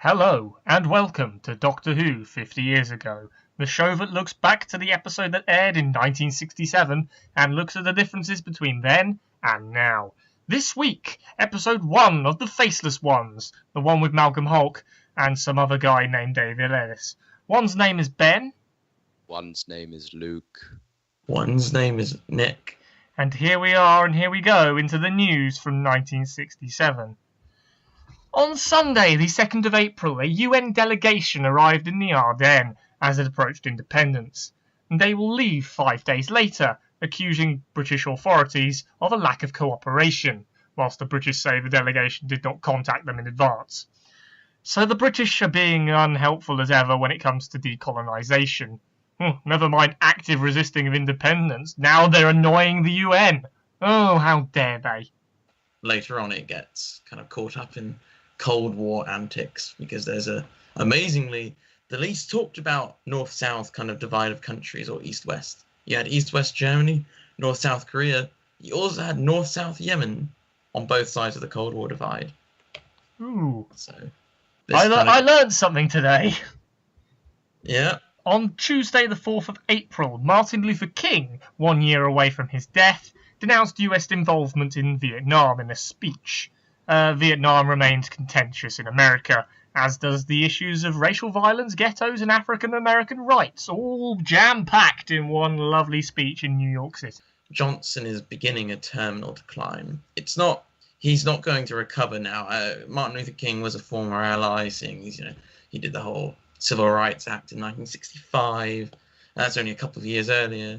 Hello, and welcome to Doctor Who 50 years ago, the show that looks back to the episode that aired in 1967 and looks at the differences between then and now. This week, episode 1 of the Faceless ones, the one with Malcolm Hulke and some other guy named David Ellis. One's name is Ben. One's name is Luke. One's name is Nick. And here we are, and here we go into the news from 1967. On Sunday, the 2nd of April, a UN delegation arrived in the Ardennes as it approached independence. And they will leave 5 days later, accusing British authorities of a lack of cooperation, whilst the British say the delegation did not contact them in advance. So the British are being unhelpful as ever when it comes to decolonisation. Never mind active resisting of independence, now they're annoying the UN. Oh, how dare they. Later on it gets kind of caught up in Cold War antics because there's amazingly, the least talked about North-South kind of divide of countries, or East-West. You had East-West Germany, North-South Korea. You also had North-South Yemen on both sides of the Cold War divide. Ooh. So I learned something today. Yeah. On Tuesday the 4th of April, Martin Luther King, 1 year away from his death, denounced US involvement in Vietnam in a speech. Vietnam remains contentious in America, as does the issues of racial violence, ghettos, and African American rights, all jam-packed in one lovely speech in New York City. Johnson is beginning a terminal decline. He's not going to recover now. Martin Luther King was a former ally, seeing he did the whole Civil Rights Act in 1965. That's only a couple of years earlier.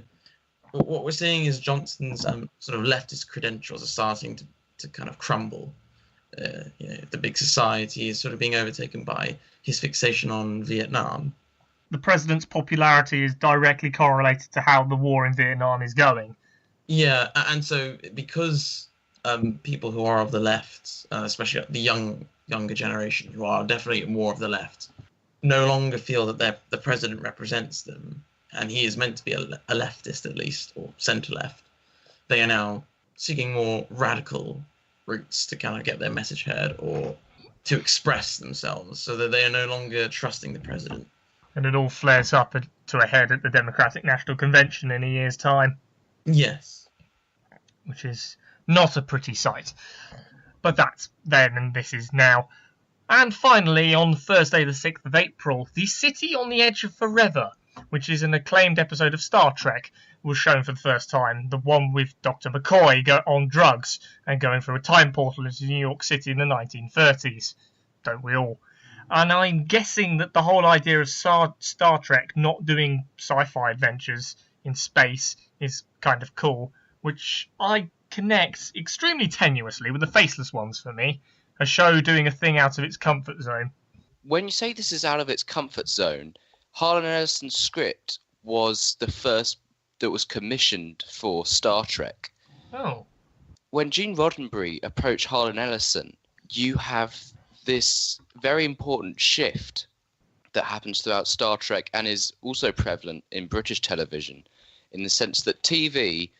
But what we're seeing is Johnson's sort of leftist credentials are starting to kind of crumble. The big society is sort of being overtaken by his fixation on Vietnam. The president's popularity is directly correlated to how the war in Vietnam is going. Yeah, and so because people who are of the left, especially the younger generation who are definitely more of the left, no longer feel that the president represents them, and he is meant to be a leftist at least, or centre-left. They are now seeking more radical routes to kind of get their message heard or to express themselves, so that they are no longer trusting the president. And it all flares up to a head at the Democratic National Convention in a year's time. Yes. Which is not a pretty sight. But that's then and this is now. And finally, on Thursday the 6th of April, The City on the Edge of Forever, which is an acclaimed episode of Star Trek, was shown for the first time, the one with Dr. McCoy on drugs and going through a time portal into New York City in the 1930s. Don't we all? And I'm guessing that the whole idea of Star Trek not doing sci-fi adventures in space is kind of cool, which I connect extremely tenuously with the Faceless ones for me, a show doing a thing out of its comfort zone. When you say this is out of its comfort zone, Harlan Ellison's script was the first that was commissioned for Star Trek. Oh. When Gene Roddenberry approached Harlan Ellison, you have this very important shift that happens throughout Star Trek and is also prevalent in British television, in the sense that TV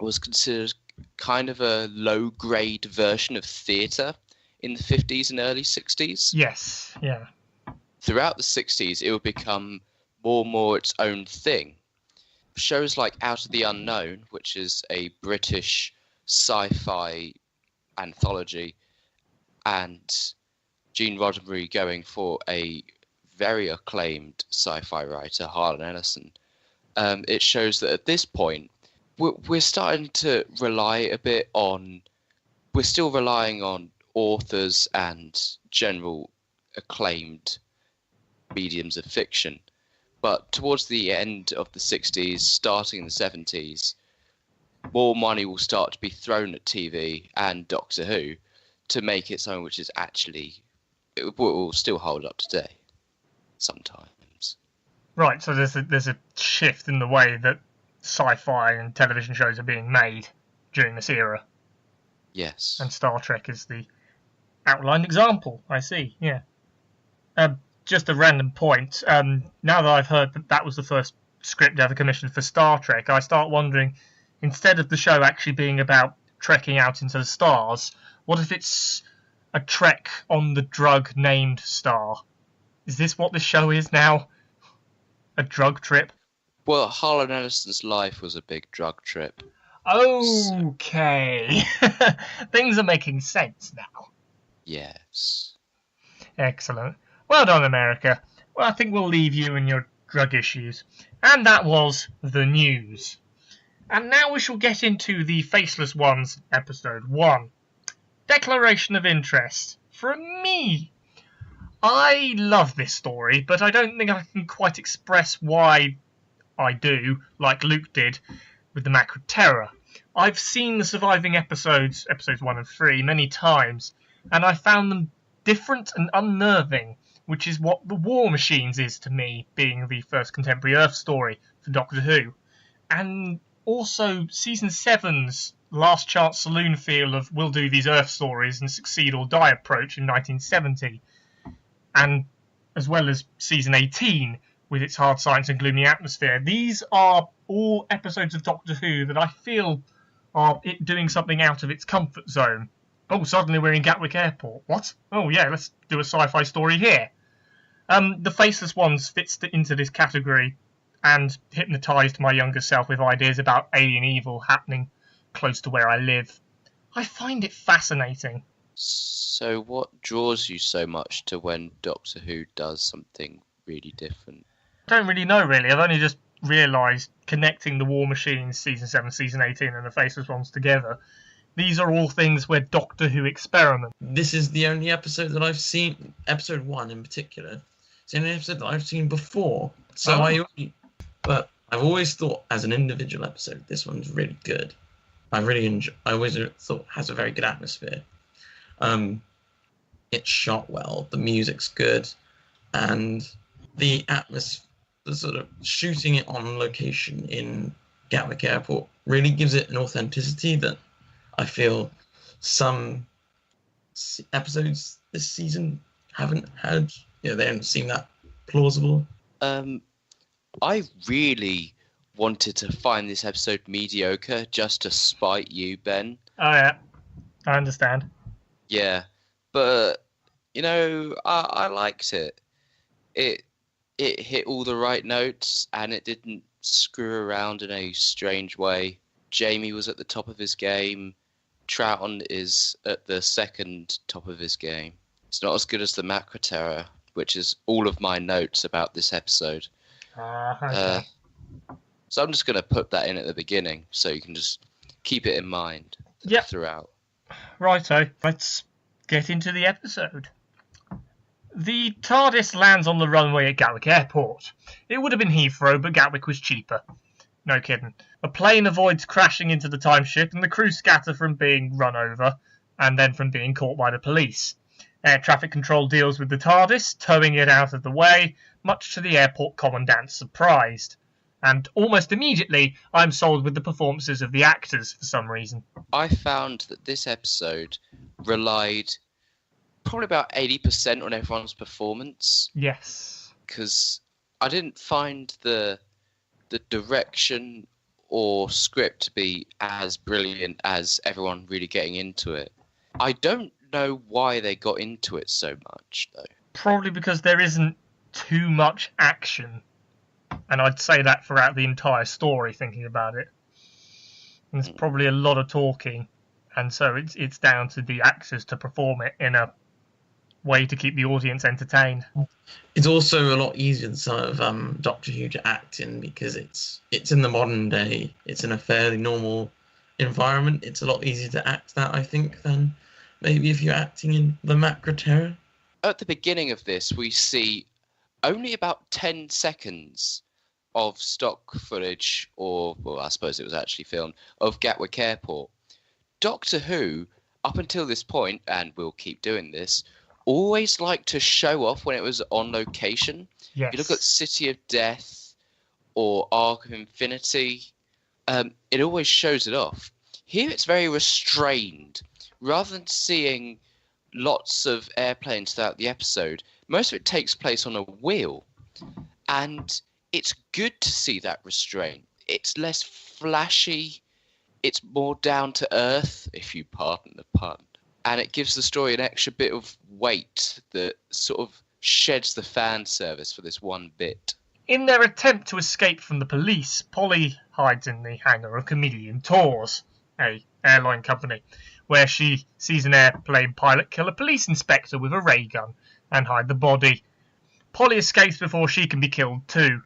was considered kind of a low-grade version of theatre in the 50s and early 60s. Yes, yeah. Throughout the 60s, it would become more and more its own thing. Shows like Out of the Unknown, which is a British sci-fi anthology, and Gene Roddenberry going for a very acclaimed sci-fi writer, Harlan Ellison. It shows that at this point, we're starting to rely a bit on... We're still relying on authors and general acclaimed mediums of fiction. But towards the end of the 60s, starting in the 70s, more money will start to be thrown at TV and Doctor Who to make its own, which is actually... It will still hold up today, sometimes. Right, so there's a shift in the way that sci-fi and television shows are being made during this era. Yes. And Star Trek is the outlined example, I see, yeah. Just a random point, now that I've heard that was the first script ever commissioned for Star Trek, I start wondering, instead of the show actually being about trekking out into the stars, what if it's a trek on the drug named Star. Is this what this show is now? A drug trip? Well, Harlan Ellison's life was a big drug trip. Okay. Things are making sense now. Yes. Excellent. Well done, America. Well, I think we'll leave you and your drug issues. And that was the news. And now we shall get into the Faceless Ones, episode 1. Declaration of interest. From me. I love this story, but I don't think I can quite express why I do, like Luke did with the Macro Terror. I've seen the surviving episodes 1 and 3, many times, and I found them different and unnerving, which is what The War Machines is to me, being the first contemporary Earth story for Doctor Who. And also Season 7's Last Chance Saloon feel of we'll do these Earth stories and succeed or die approach in 1970. And as well as Season 18 with its hard science and gloomy atmosphere. These are all episodes of Doctor Who that I feel are it doing something out of its comfort zone. Oh, suddenly we're in Gatwick Airport. What? Oh yeah, let's do a sci-fi story here. The Faceless Ones fits into this category and hypnotised my younger self with ideas about alien evil happening close to where I live. I find it fascinating. So what draws you so much to when Doctor Who does something really different? I don't really know, really. I've only just realised connecting the War Machines, Season 7, Season 18 and the Faceless Ones together. These are all things where Doctor Who experiment. This is the only episode that I've seen, episode 1 in particular. It's the only episode that I've seen before. So But I've always thought, as an individual episode, this one's really good. I always thought it has a very good atmosphere. It's shot well, the music's good, and the atmosphere, the sort of shooting it on location in Gatwick Airport really gives it an authenticity that I feel some episodes this season haven't had. They don't seem that plausible. I really wanted to find this episode mediocre just to spite you, Ben. Oh yeah, I understand. Yeah, but I liked it. It hit all the right notes, and it didn't screw around in a strange way. Jamie was at the top of his game. Troughton is at the second top of his game. It's not as good as the Macro Terror, which is all of my notes about this episode. Okay. So I'm just going to put that in at the beginning, so you can just keep it in mind throughout. Righto, let's get into the episode. The TARDIS lands on the runway at Gatwick Airport. It would have been Heathrow, but Gatwick was cheaper. No kidding. A plane avoids crashing into the timeship, and the crew scatter from being run over, and then from being caught by the police. Air traffic control deals with the TARDIS, towing it out of the way, much to the airport commandant's surprise. And almost immediately, I'm sold with the performances of the actors for some reason. I found that this episode relied probably about 80% on everyone's performance. Yes. Because I didn't find the direction or script to be as brilliant as everyone really getting into it. I don't know why they got into it so much, though. Probably because there isn't too much action. And I'd say that throughout the entire story, thinking about it. And there's probably a lot of talking, and so it's down to the actors to perform it in a way to keep the audience entertained. It's also a lot easier than some of Doctor Who to act in, because it's in the modern day. It's in a fairly normal environment. It's a lot easier to act that, I think, than maybe if you're acting in the Macro Terror. At the beginning of this, we see only about 10 seconds of stock footage, or, well, I suppose it was actually filmed, of Gatwick Airport. Doctor Who, up until this point, and we'll keep doing this, always liked to show off when it was on location. Yes. If you look at City of Death or Arc of Infinity, it always shows it off. Here it's very restrained. Rather than seeing lots of airplanes throughout the episode, most of it takes place on a wheel. And it's good to see that restraint. It's less flashy. It's more down to earth, if you pardon the pun. And it gives the story an extra bit of weight that sort of sheds the fan service for this one bit. In their attempt to escape from the police, Polly hides in the hangar of Chameleon Tours, a airline company, where she sees an airplane pilot kill a police inspector with a ray gun and hide the body. Polly escapes before she can be killed too.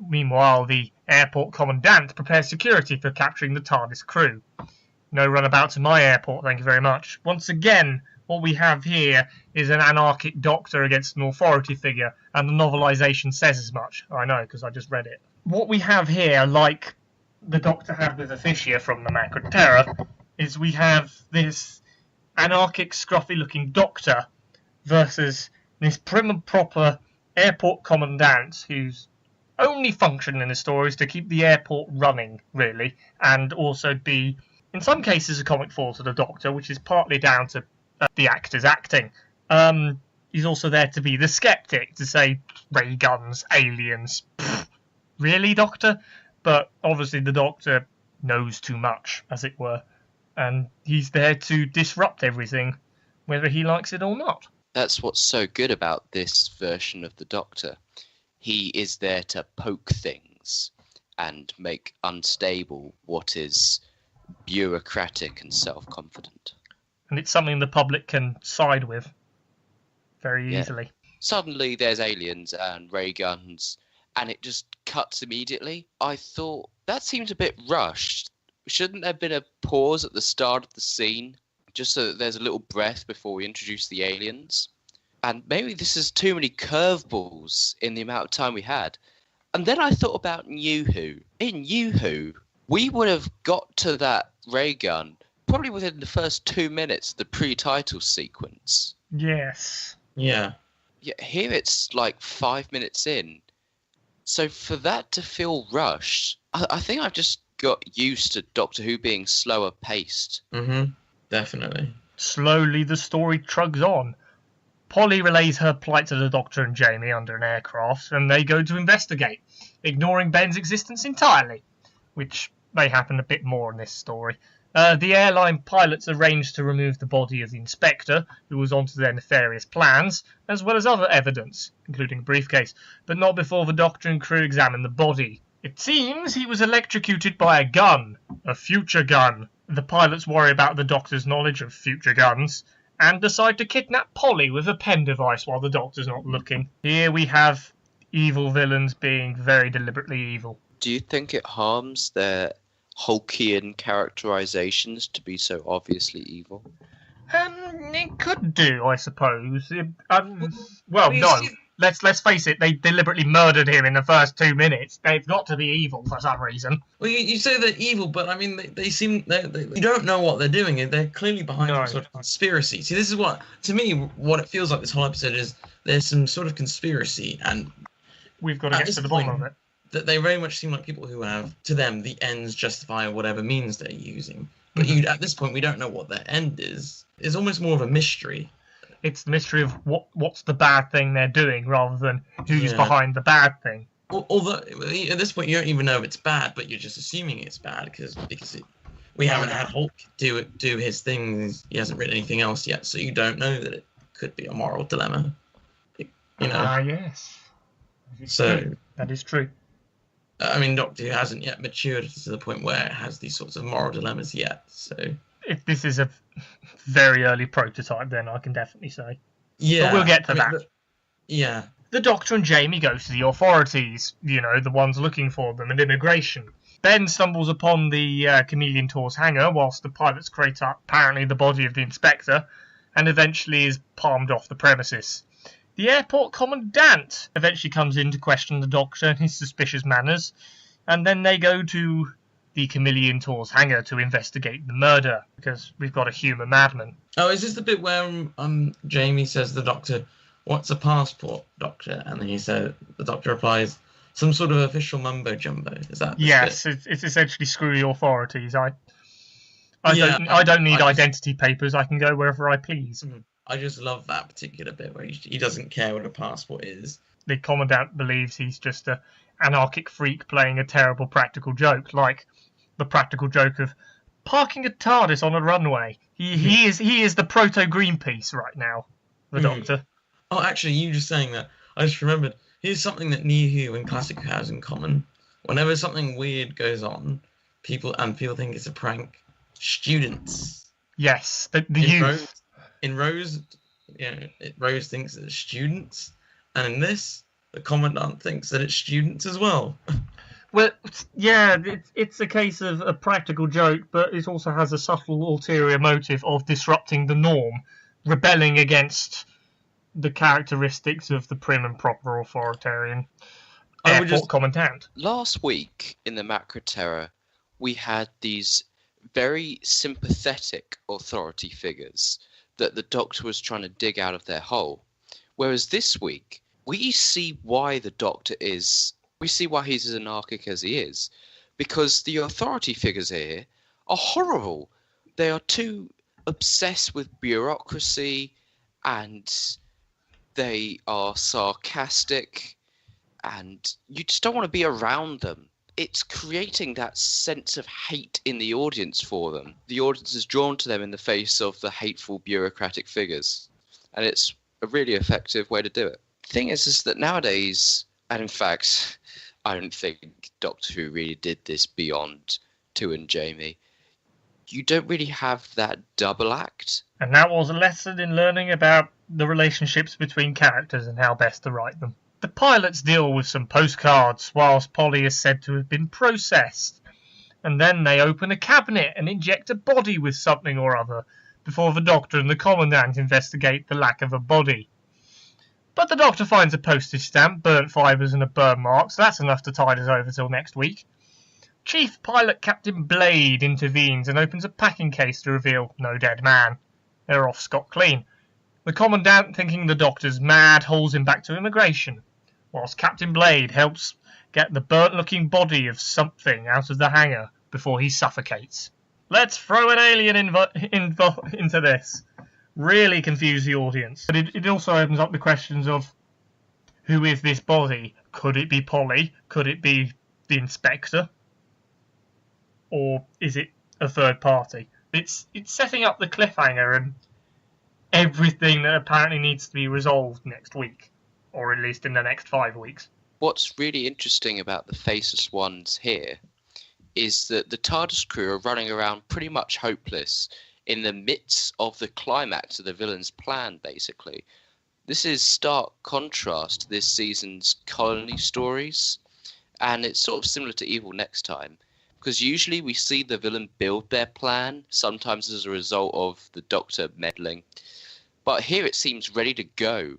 Meanwhile, the airport commandant prepares security for capturing the TARDIS crew. No runabout to my airport, thank you very much. Once again, what we have here is an anarchic doctor against an authority figure, and the novelisation says as much. I know, because I just read it. What we have here, like the Doctor had with Officia from the Macra Terror, is we have this anarchic, scruffy-looking doctor versus this prim and proper airport commandant whose only function in the story is to keep the airport running, really, and also be, in some cases, a comic foil to the Doctor, which is partly down to the actor's acting. He's also there to be the skeptic, to say, ray guns, aliens, pfft, really, Doctor? But obviously the Doctor knows too much, as it were, and he's there to disrupt everything, whether he likes it or not. That's what's so good about this version of the Doctor. He is there to poke things and make unstable what is bureaucratic and self-confident. And it's something the public can side with very easily. Suddenly there's aliens and ray guns, and it just cuts immediately. I thought, that seems a bit rushed. Shouldn't there have been a pause at the start of the scene, just so that there's a little breath before we introduce the aliens? And maybe this is too many curveballs in the amount of time we had. And then I thought about New Who. In New Who, we would have got to that ray gun probably within the first 2 minutes of the pre-title sequence. Yes. Yeah. Yeah, here it's like 5 minutes in. So for that to feel rushed, I think I've just got used to Doctor Who being slower paced. Mm-hmm. Definitely. Slowly the story trugs on. Polly relays her plight to the Doctor and Jamie under an aircraft, and they go to investigate, ignoring Ben's existence entirely, which may happen a bit more in this story. The airline pilots arranged to remove the body of the inspector, who was onto their nefarious plans, as well as other evidence, including a briefcase, but not before the Doctor and crew examine the body. It seems he was electrocuted by a gun, a future gun. The pilots worry about the Doctor's knowledge of future guns, and decide to kidnap Polly with a pen device while the Doctor's not looking. Here we have evil villains being very deliberately evil. Do you think it harms their Hulkean characterizations to be so obviously evil? It could do, I suppose. Well, no. Let's face it. They deliberately murdered him in the first 2 minutes. They've got to be evil for some reason. Well, you say they're evil, but I mean, they seem... you don't know what they're doing. They're clearly behind some sort of conspiracy. See, this is what... To me, what it feels like this whole episode is there's some sort of conspiracy, and... We've got to get to the bottom of it. That they very much seem like people who have, to them, the ends justify whatever means they're using. But at this point, we don't know what their end is. It's almost more of a mystery. It's the mystery of what's the bad thing they're doing, rather than who's behind the bad thing. Although, at this point, you don't even know if it's bad, but you're just assuming it's bad, because we haven't had Hulke do his thing. He hasn't written anything else yet, so you don't know that it could be a moral dilemma. You know? Ah, yes. That is true. I mean, Doctor Who hasn't yet matured to the point where it has these sorts of moral dilemmas yet. So, if this is a very early prototype, then I can definitely say. Yeah, but we'll get to that. Yeah. The Doctor and Jamie go to the authorities, the ones looking for them, at immigration. Ben stumbles upon the Chameleon Tours hangar whilst the pilots crate up apparently the body of the inspector, and eventually is palmed off the premises. The airport commandant eventually comes in to question the Doctor and his suspicious manners, and then they go to the Chameleon Tours hangar to investigate the murder, because we've got a human madman. Oh, is this the bit where Jamie says to the Doctor, "What's a passport, Doctor?" And then the Doctor replies, "Some sort of official mumbo jumbo." Is that? Yes, it's essentially screw the authorities. I don't need identity papers. I can go wherever I please. I just love that particular bit where he doesn't care what a passport is. The commandant believes he's just an anarchic freak playing a terrible practical joke, like the practical joke of parking a TARDIS on a runway. He is the proto Greenpeace right now, the Doctor. Oh, actually, you just saying that, I just remembered. Here's something that New Who and Classic Who has in common. Whenever something weird goes on, people think it's a prank. Students. Yes, the youth. Rose, Rose thinks that it's students, and in this, the Commandant thinks that it's students as well. Well, yeah, it's a case of a practical joke, but it also has a subtle ulterior motive of disrupting the norm, rebelling against the characteristics of the prim and proper authoritarian airport commandant. Last week in the Macro Terror, we had these very sympathetic authority figures that the Doctor was trying to dig out of their hole. Whereas this week, we see why the Doctor is... We see why he's as anarchic as he is. Because the authority figures here are horrible. They are too obsessed with bureaucracy, and they are sarcastic, and you just don't want to be around them. It's creating that sense of hate in the audience for them. The audience is drawn to them in the face of the hateful bureaucratic figures. And it's a really effective way to do it. The thing is that nowadays, and in fact, I don't think Doctor Who really did this beyond 2 and Jamie. You don't really have that double act. And that was a lesson in learning about the relationships between characters and how best to write them. The pilots deal with some postcards, whilst Polly is said to have been processed. And then they open a cabinet and inject a body with something or other, before the Doctor and the Commandant investigate the lack of a body. But the Doctor finds a postage stamp, burnt fibres and a burn mark, so that's enough to tide us over till next week. Chief Pilot Captain Blade intervenes and opens a packing case to reveal no dead man. They're off scot-clean. The Commandant, thinking the Doctor's mad, hauls him back to immigration, whilst Captain Blade helps get the burnt-looking body of something out of the hangar before he suffocates. Let's throw an alien into this. Really confuse the audience. But it also opens up the questions of, who is this body? Could it be Polly? Could it be the Inspector? Or is it a third party? It's setting up the cliffhanger and everything that apparently needs to be resolved next week, or at least in the next 5 weeks. What's really interesting about the Faceless ones here is that the TARDIS crew are running around pretty much hopeless in the midst of the climax of the villain's plan, basically. This is stark contrast to this season's colony stories, and it's sort of similar to Evil Next Time, because usually we see the villain build their plan, sometimes as a result of the Doctor meddling, but here it seems ready to go,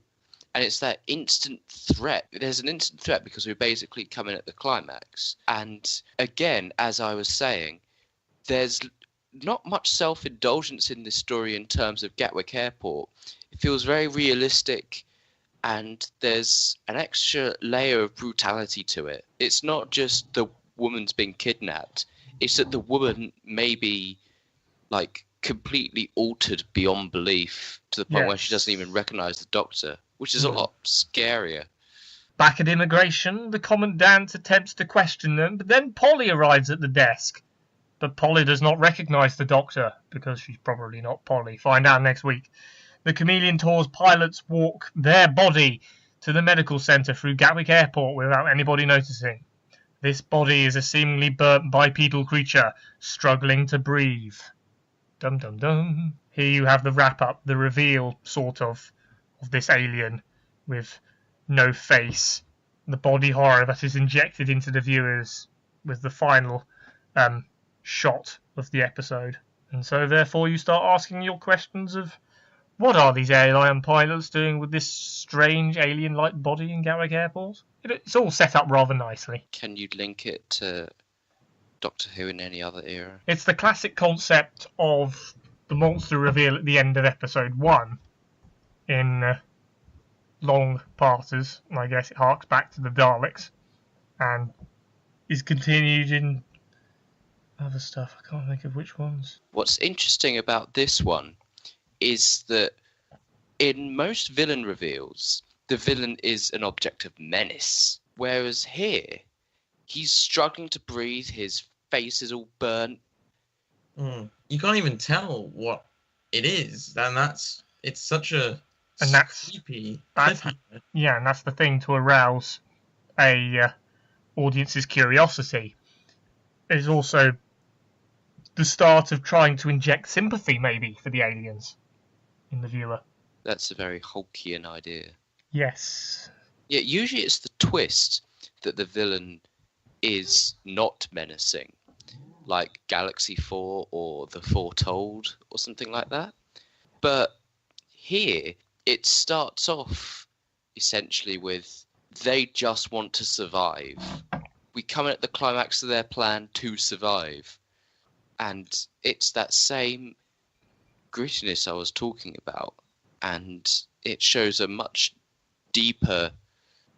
and it's that instant threat. There's an instant threat because we're basically coming at the climax, and again, as I was saying, there's not much self-indulgence in this story in terms of Gatwick Airport. It feels very realistic, and there's an extra layer of brutality to it. It's not just the woman's been kidnapped, it's that the woman may be like completely altered beyond belief to the point where she doesn't even recognize the Doctor, which is a lot scarier. Back at immigration, the Commandant attempts to question them, but then Polly arrives at the desk. But Polly does not recognise the Doctor, because she's probably not Polly. Find out next week. The Chameleon Tour's pilots walk their body to the medical centre through Gatwick Airport without anybody noticing. This body is a seemingly burnt bipedal creature, struggling to breathe. Dum dum dum. Here you have the wrap-up, the reveal, sort of this alien with no face. The body horror that is injected into the viewers with the final shot of the episode. And so therefore you start asking your questions of, what are these alien pilots doing with this strange alien-like body in Gatwick Airport? It's all set up rather nicely. Can you link it to Doctor Who in any other era? It's the classic concept of the monster reveal at the end of episode 1 in long passes. I guess it harks back to the Daleks and is continued in other stuff. I can't think of which ones. What's interesting about this one is that in most villain reveals, the villain is an object of menace. Whereas here, he's struggling to breathe, his face is all burnt. You can't even tell what it is, and it's such a creepy cliffhanger. Yeah, and that's the thing, to arouse a audience's curiosity. Is also the start of trying to inject sympathy, maybe, for the aliens in the viewer. That's a very Hulkian idea. Yes. Yeah, usually it's the twist that the villain is not menacing, like Galaxy 4 or The Foretold or something like that. But here, it starts off essentially with they just want to survive. We come in at the climax of their plan to survive. And it's that same grittiness I was talking about. And it shows a much deeper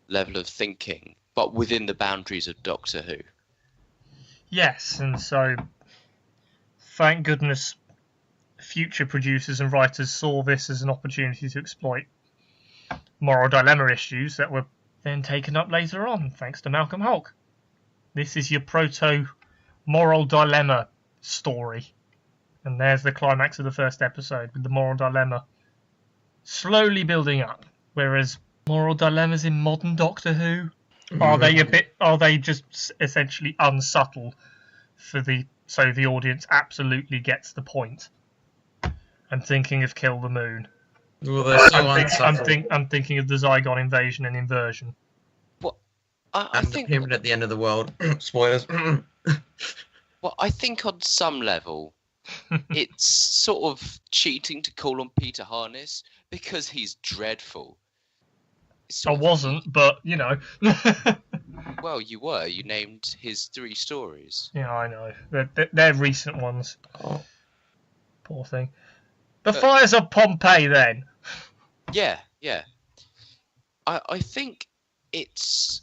level of thinking, but within the boundaries of Doctor Who. Yes, and so thank goodness future producers and writers saw this as an opportunity to exploit moral dilemma issues that were then taken up later on, thanks to Malcolm Hulke. This is your proto-moral dilemma story. And there's the climax of the first episode, with the moral dilemma slowly building up. Whereas moral dilemmas in modern Doctor Who, are they just essentially unsubtle so the audience absolutely gets the point? I'm thinking of Kill the Moon. Well, they're so unsubtle. I'm thinking of the Zygon invasion and inversion. Well, I think the pyramid at the end of the world. Spoilers. Well, I think on some level, it's sort of cheating to call on Peter Harness because he's dreadful. I wasn't, but, you know. Well, you were. You named his 3 stories. Yeah, I know. They're recent ones. Oh. Poor thing. The Fires of Pompeii, then. Yeah. I think it's...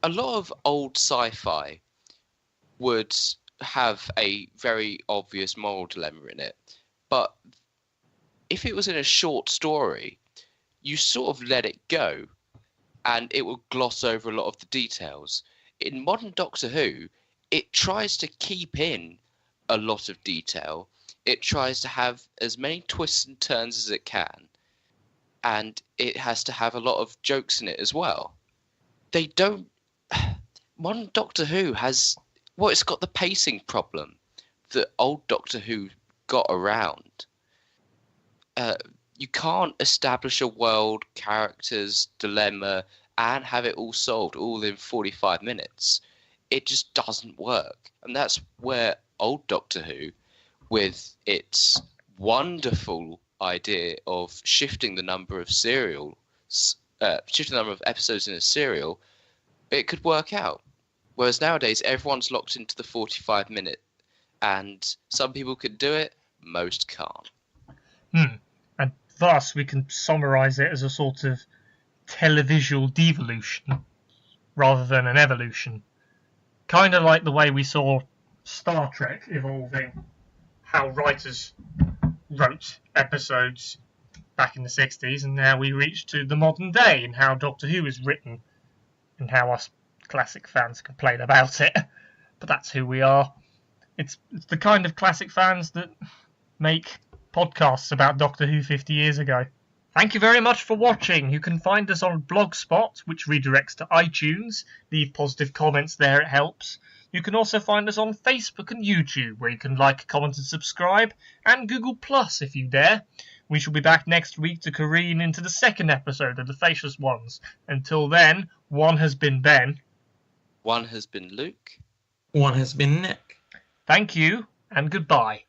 A lot of old sci-fi would have a very obvious moral dilemma in it. But if it was in a short story, you sort of let it go, and it will gloss over a lot of the details. In modern Doctor Who, it tries to keep in a lot of detail. It tries to have as many twists and turns as it can. And it has to have a lot of jokes in it as well. They don't... Modern Doctor Who has... Well, it's got the pacing problem that old Doctor Who got around. You can't establish a world, characters, dilemma, and have it all solved all in 45 minutes. It just doesn't work. And that's where old Doctor Who, with its wonderful idea of shifting the number of episodes in a serial, it could work out. Whereas nowadays, everyone's locked into the 45-minute, and some people can do it, most can't. And thus, we can summarise it as a sort of televisual devolution, rather than an evolution. Kind of like the way we saw Star Trek evolving, how writers wrote episodes back in the 60s, and now we reach to the modern day, and how Doctor Who is written, and how us classic fans complain about it. But that's who we are. It's the kind of classic fans that make podcasts about Doctor Who 50 years ago. Thank you very much for watching. You can find us on Blogspot, which redirects to iTunes. Leave positive comments there, it helps. You can also find us on Facebook and YouTube, where you can like, comment and subscribe, and Google Plus if you dare. We shall be back next week to careen into the second episode of the Faceless ones. Until then, one has been Ben. One has been Luke. One has been Nick. Thank you, and goodbye.